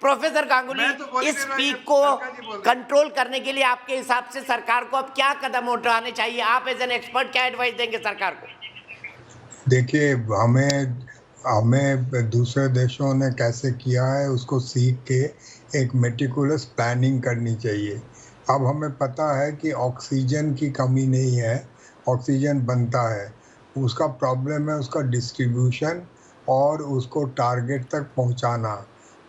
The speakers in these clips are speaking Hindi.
प्रोफेसर गांगुली, मैं तो बोल ही इस नहीं रहा, पीक ये को अलका जी बोल रहे हैं। कंट्रोल करने के लिए आपके हिसाब से सरकार को अब क्या कदम उठाने चाहिए? आप एज एन एक्सपर्ट क्या एडवाइस देंगे सरकार को? देखिए, हमें हमें दूसरे देशों ने कैसे किया है उसको सीख के एक मेटिकुलस प्लानिंग करनी चाहिए। अब हमें पता है कि ऑक्सीजन की कमी नहीं है, ऑक्सीजन बनता है। उसका प्रॉब्लम है उसका डिस्ट्रीब्यूशन और उसको टारगेट तक पहुंचाना।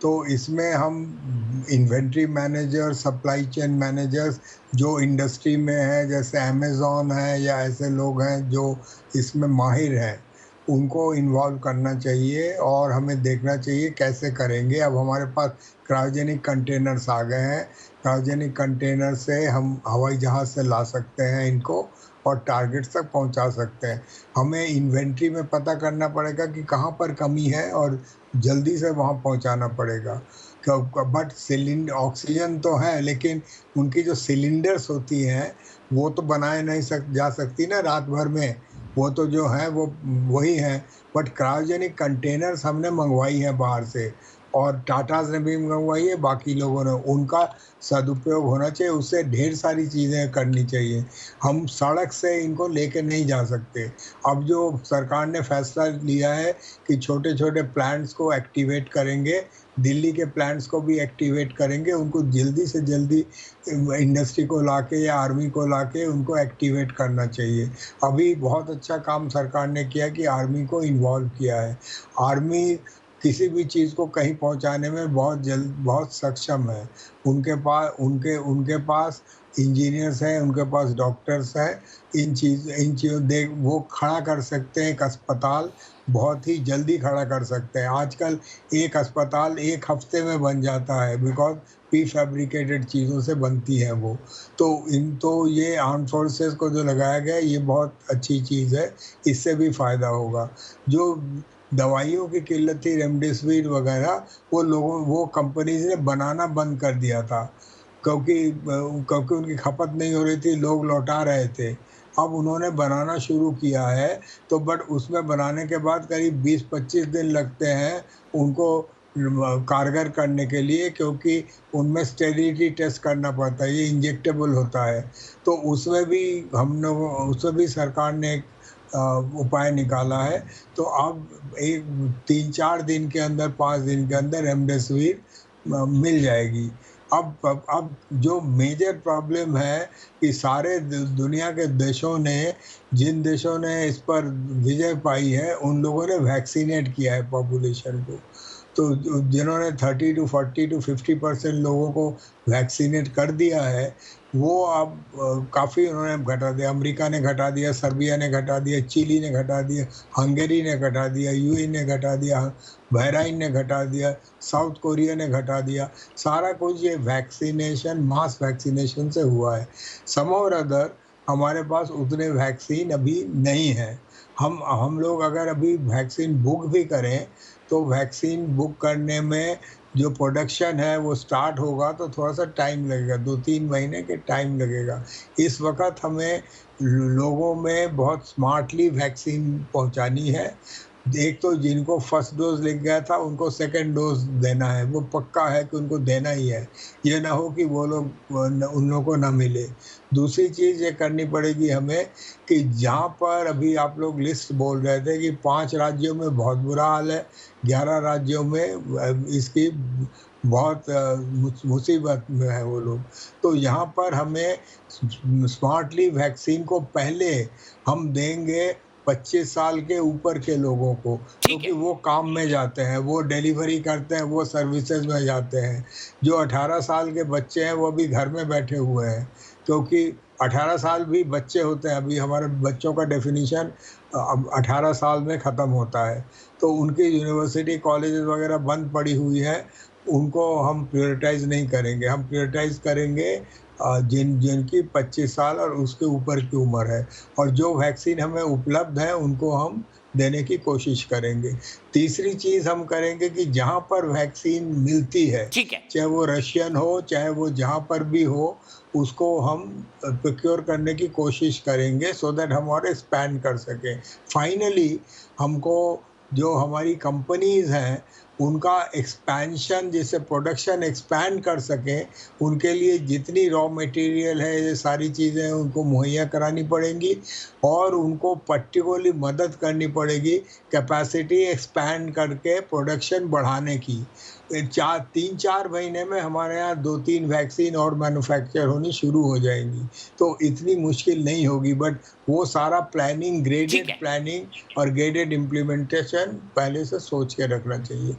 तो इसमें हम inventory manager, supply chain managers जो इंडस्ट्री में है, जैसे अमेज़न है या ऐसे लोग हैं जो इसमें माहिर हैं, उनको इन्वॉल्व करना चाहिए और हमें देखना चाहिए कैसे करेंगे। अब हमारे पास क्रायोजेनिक कंटेनर्स आ गए हैं, क्रायोजेनिक कंटेनर से हम हवाई जहाज़ से ला सकते हैं इनको और टारगेट्स तक पहुंचा सकते हैं। हमें इन्वेंट्री में पता करना पड़ेगा कि कहाँ पर कमी है और जल्दी से वहाँ पहुंचाना पड़ेगा। बट ऑक्सीजन तो है, लेकिन उनकी जो सिलेंडर्स होती हैं वो तो बनाए नहीं जा सकती ना रात भर में। वो तो जो है वो वही हैं, बट क्रायोजेनिक कंटेनर्स हमने मंगवाई है बाहर से और टाटाज़ ने भी मंगवाई है, बाकी लोगों ने। उनका सदुपयोग होना चाहिए, उससे ढेर सारी चीज़ें करनी चाहिए। हम सड़क से इनको लेके नहीं जा सकते। अब जो सरकार ने फैसला लिया है कि छोटे-छोटे प्लांट्स को एक्टिवेट करेंगे, दिल्ली के प्लांट्स को भी एक्टिवेट करेंगे, उनको जल्दी से जल्दी इंडस्ट्री को लाके या आर्मी को लाके उनको एक्टिवेट करना चाहिए। अभी बहुत अच्छा काम सरकार ने किया कि आर्मी को इन्वॉल्व किया है। आर्मी किसी भी चीज़ को कहीं पहुंचाने में बहुत सक्षम है। उनके पास इंजीनियर्स हैं, उनके पास डॉक्टर्स हैं। इन चीज़ों देख वो खड़ा कर सकते हैं एक अस्पताल, बहुत ही जल्दी खड़ा कर सकते हैं। आजकल एक अस्पताल 1 हफ्ते में बन जाता है, बिकॉज़ प्री फैब्रिकेटेड चीज़ों से बनती है वो। तो ये आर्म्ड फोर्सेस को जो लगाया गया है, ये बहुत अच्छी चीज़ है, इससे भी फ़ायदा होगा। जो दवाइयों की किल्लत थी, रेमडेसिविर वगैरह, वो कंपनीज़ ने बनाना बंद कर दिया था, क्योंकि उनकी खपत नहीं हो रही थी, लोग लौटा रहे थे। अब उन्होंने बनाना शुरू किया है, तो बट उसमें बनाने के बाद करीब 20-25 दिन लगते हैं उनको कारगर करने के लिए, क्योंकि उनमें स्टेरिलिटी टेस्ट करना पड़ता है, ये इंजेक्टेबल होता है। तो उसमें भी सरकार ने एक उपाय निकाला है। तो अब 3-4 दिन के अंदर, 5 दिन के अंदर रेमडेसिविर मिल जाएगी। अब जो मेजर प्रॉब्लम है कि सारे दुनिया के देशों ने, जिन देशों ने इस पर विजय पाई है, उन लोगों ने वैक्सीनेट किया है पॉपुलेशन को। तो जिन्होंने 30 to 40 to 50% लोगों को वैक्सीनेट कर दिया है, वो अब काफ़ी उन्होंने घटा दिया। अमेरिका ने घटा दिया, सर्बिया ने घटा दिया, चिली ने घटा दिया, हंगेरी ने घटा दिया, यूएई ने घटा दिया, बहराइन ने घटा दिया, साउथ कोरिया ने घटा दिया। सारा कुछ ये वैक्सीनेशन, मास वैक्सीनेशन से हुआ है। सम और अदर हमारे पास उतने वैक्सीन अभी नहीं है। हम लोग अगर अभी वैक्सीन बुक भी करें, तो वैक्सीन बुक करने में जो प्रोडक्शन है वो स्टार्ट होगा तो थोड़ा-सा टाइम लगेगा, 2-3 महीने के टाइम लगेगा। इस वक़्त हमें लोगों में बहुत स्मार्टली वैक्सीन पहुंचानी है। एक तो जिनको फर्स्ट डोज़ लग गया था, उनको सेकंड डोज़ देना है, वो पक्का है कि उनको देना ही है। ये ना हो कि वो लोग उन लोगों को ना मिले। दूसरी चीज़ ये करनी पड़ेगी हमें कि जहाँ पर अभी आप लोग लिस्ट बोल रहे थे कि 5 राज्यों में बहुत बुरा हाल है, 11 राज्यों में इसकी बहुत मुसीबत में है वो लोग। तो यहाँ पर हमें स्मार्टली वैक्सीन को पहले हम देंगे 25 साल के ऊपर के लोगों को, क्योंकि वो काम में जाते हैं, वो डिलीवरी करते हैं, वो सर्विसेज में जाते हैं। जो 18 साल के बच्चे हैं वो भी घर में बैठे हुए हैं, क्योंकि 18 साल भी बच्चे होते हैं। अभी हमारे बच्चों का डेफिनेशन अब 18 साल में ख़त्म होता है, तो उनकी यूनिवर्सिटी, कॉलेजेस वगैरह बंद पड़ी हुई है, उनको हम प्रायोरिटाइज़ नहीं करेंगे। हम प्रायोरिटाइज़ करेंगे जिनकी 25 साल और उसके ऊपर की उम्र है, और जो वैक्सीन हमें उपलब्ध है उनको हम देने की कोशिश करेंगे। तीसरी चीज़ हम करेंगे कि जहाँ पर वैक्सीन मिलती है, चाहे वो रशियन हो, चाहे वो जहाँ पर भी हो, उसको हम प्रोक्योर करने की कोशिश करेंगे, सो दैट हम और एक्सपैंड कर सकें। फाइनली हमको जो हमारी कंपनीज़ हैं उनका एक्सपेंशन, जिससे प्रोडक्शन एक्सपैंड कर सकें, उनके लिए जितनी रॉ मटेरियल है, ये सारी चीज़ें उनको मुहैया करानी पड़ेंगी और उनको पर्टिकुलरली मदद करनी पड़ेगी कैपेसिटी एक्सपैंड करके प्रोडक्शन बढ़ाने की। 3-4 महीने में हमारे यहाँ 2-3 वैक्सीन और मैन्युफैक्चर होनी शुरू हो जाएंगी, तो इतनी मुश्किल नहीं होगी। बट वो सारा प्लानिंग, ठीक ग्रेडेड है। प्लानिंग और ग्रेडेड इम्प्लीमेंटेशन पहले से सोच के रखना चाहिए।